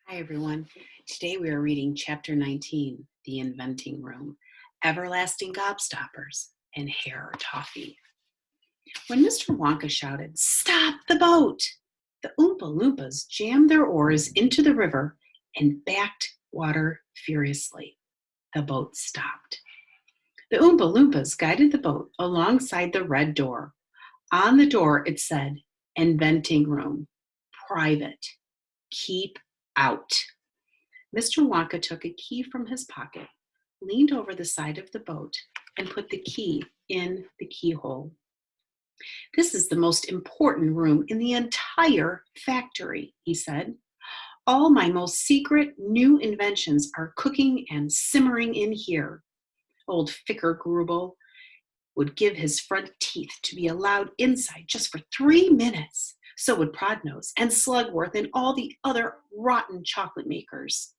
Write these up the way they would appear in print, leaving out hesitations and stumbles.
Hi, everyone. Today we are reading Chapter 19, The Inventing Room, Everlasting Gobstoppers, and Hair Toffee. When Mr. Wonka shouted, "Stop the boat!" the Oompa Loompas jammed their oars into the river and backed water furiously. The boat stopped. The Oompa Loompas guided the boat alongside the red door. On the door it said, "Inventing Room, Private, Keep Out." Mr. Wonka took a key from his pocket, leaned over the side of the boat, and put the key in the keyhole. "This is the most important room in the entire factory," he said. "All my most secret new inventions are cooking and simmering in here." Old Fickergrubel would give his front teeth to be allowed inside just for 3 minutes. So would Prodnose and Slugworth and all the other rotten chocolate makers.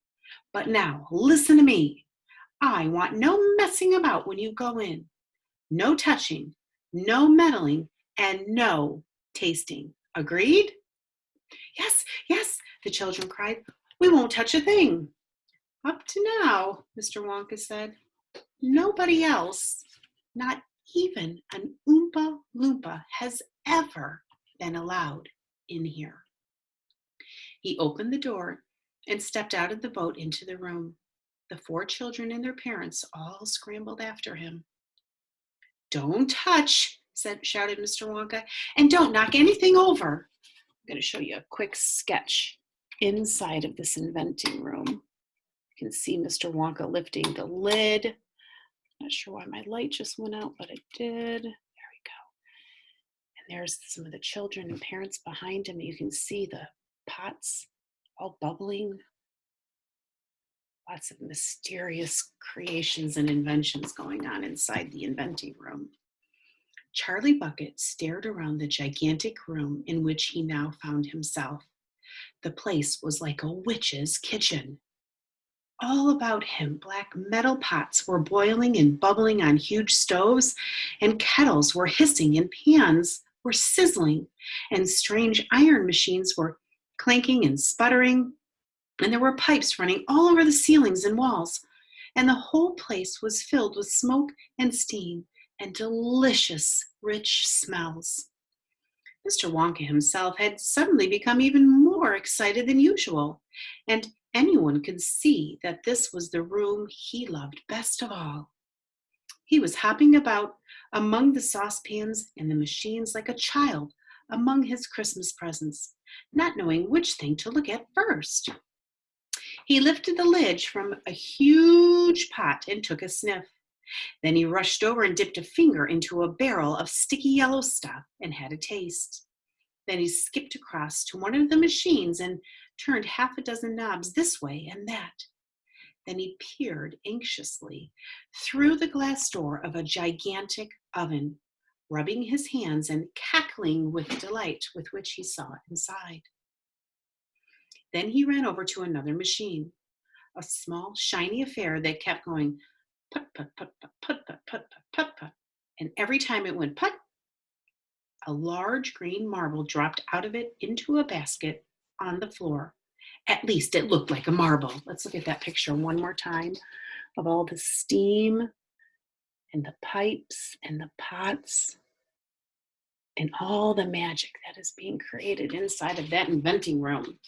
But now, listen to me. I want no messing about when you go in. No touching, no meddling, and no tasting. Agreed? "Yes, yes," the children cried. "We won't touch a thing." "Up to now," Mr. Wonka said, "nobody else, not even an Oompa Loompa, has ever been allowed in here." He opened the door and stepped out of the boat into the room. The 4 children and their parents all scrambled after him. "Don't touch," shouted Mr. Wonka, "and don't knock anything over." I'm going to show you a quick sketch inside of this inventing room. You can see Mr. Wonka lifting the lid. Not sure why my light just went out, but it did. There we go. And there's some of the children and parents behind him. You can see the pots all bubbling. Lots of mysterious creations and inventions going on inside the inventing room. Charlie Bucket stared around the gigantic room in which he now found himself. The place was like a witch's kitchen. All about him, black metal pots were boiling and bubbling on huge stoves, and kettles were hissing, and pans were sizzling, and strange iron machines were clanking and sputtering, and there were pipes running all over the ceilings and walls, and the whole place was filled with smoke and steam and delicious, rich smells. Mr. Wonka himself had suddenly become even more excited than usual, and anyone could see that this was the room he loved best of all. He was hopping about among the saucepans and the machines like a child among his Christmas presents, not knowing which thing to look at first. He lifted the lid from a huge pot and took a sniff. Then he rushed over and dipped a finger into a barrel of sticky yellow stuff and had a taste. Then he skipped across to one of the machines and turned half a dozen knobs this way and that. Then he peered anxiously through the glass door of a gigantic oven, rubbing his hands and cackling with delight with which he saw inside. Then he ran over to another machine, a small, shiny affair that kept going put, put, put, put, put, put, put, put, put, put. And every time it went put, a large green marble dropped out of it into a basket on the floor. At least it looked like a marble. Let's look at that picture one more time of all the steam and the pipes and the pots and all the magic that is being created inside of that inventing room.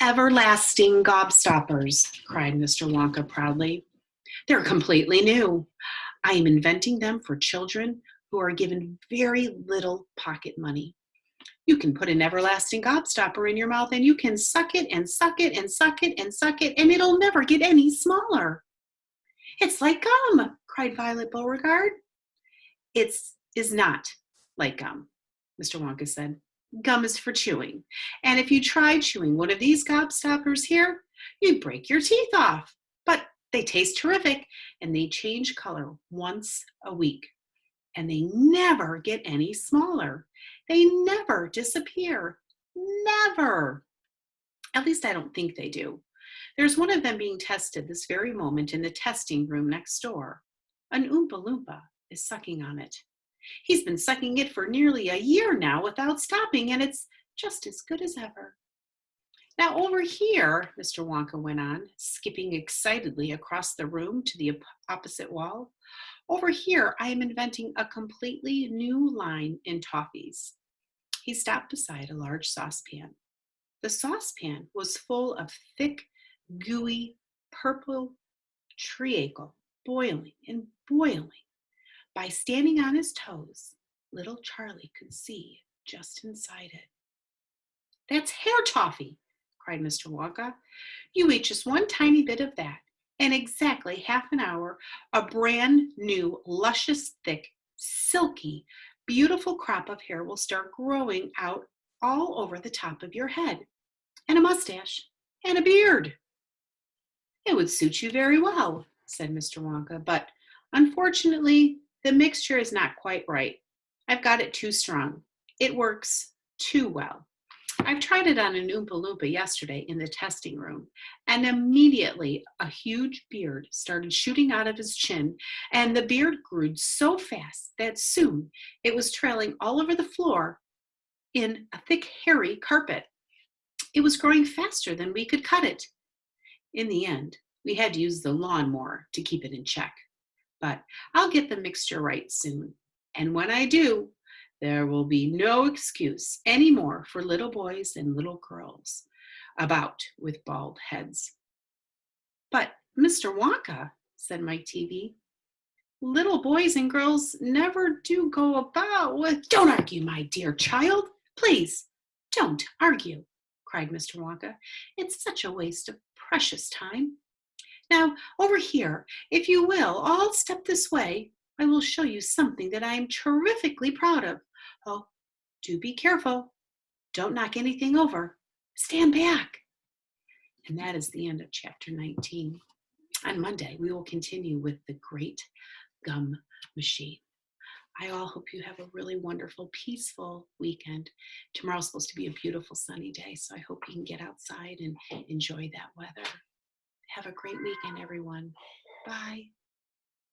"Everlasting Gobstoppers," cried Mr. Wonka proudly. "They're completely new. I am inventing them for children who are given very little pocket money. You can put an everlasting gobstopper in your mouth and you can suck it and suck it and suck it and suck it, and it'll never get any smaller." "It's like gum," cried Violet Beauregard. "It is not like gum," Mr. Wonka said. "Gum is for chewing. And if you tried chewing one of these gobstoppers here, you'd break your teeth off. But they taste terrific, and they change color once a week. And they never get any smaller. They never disappear. Never. At least I don't think they do. There's one of them being tested this very moment in the testing room next door. An Oompa Loompa is sucking on it. He's been sucking it for nearly a year now without stopping, and it's just as good as ever. Now, over here, Mr. Wonka went on, skipping excitedly across the room to the opposite wall. Over here, I am inventing a completely new line in toffees. He stopped beside a large saucepan. The saucepan was full of thick, gooey, purple treacle, boiling and boiling. By standing on his toes, little Charlie could see just inside it. That's hair toffee, cried Mr. Wonka. You eat just one tiny bit of that. In exactly half an hour, a brand new, luscious, thick, silky, beautiful crop of hair will start growing out all over the top of your head, and a mustache, and a beard. It would suit you very well, said Mr. Wonka, but unfortunately, the mixture is not quite right. I've got it too strong. It works too well. I've tried it on an Oompa Loompa yesterday in the testing room, and immediately a huge beard started shooting out of his chin, and the beard grew so fast that soon it was trailing all over the floor in a thick, hairy carpet. It was growing faster than we could cut it. In the end, we had to use the lawnmower to keep it in check. But I'll get the mixture right soon. And when I do, there will be no excuse anymore for little boys and little girls about with bald heads. But Mr. Wonka, said Mike TV, little boys and girls never do go about with. Don't argue, my dear child. Please, don't argue, cried Mr. Wonka. It's such a waste of precious time. Now, over here, if you will, all step this way. I will show you something that I am terrifically proud of. Oh, do be careful. Don't knock anything over. Stand back. And that is the end of chapter 19. On Monday, we will continue with the great gum machine. I all hope you have a really wonderful, peaceful weekend. Tomorrow's supposed to be a beautiful sunny day, so I hope you can get outside and enjoy that weather. Have a great weekend, everyone. Bye.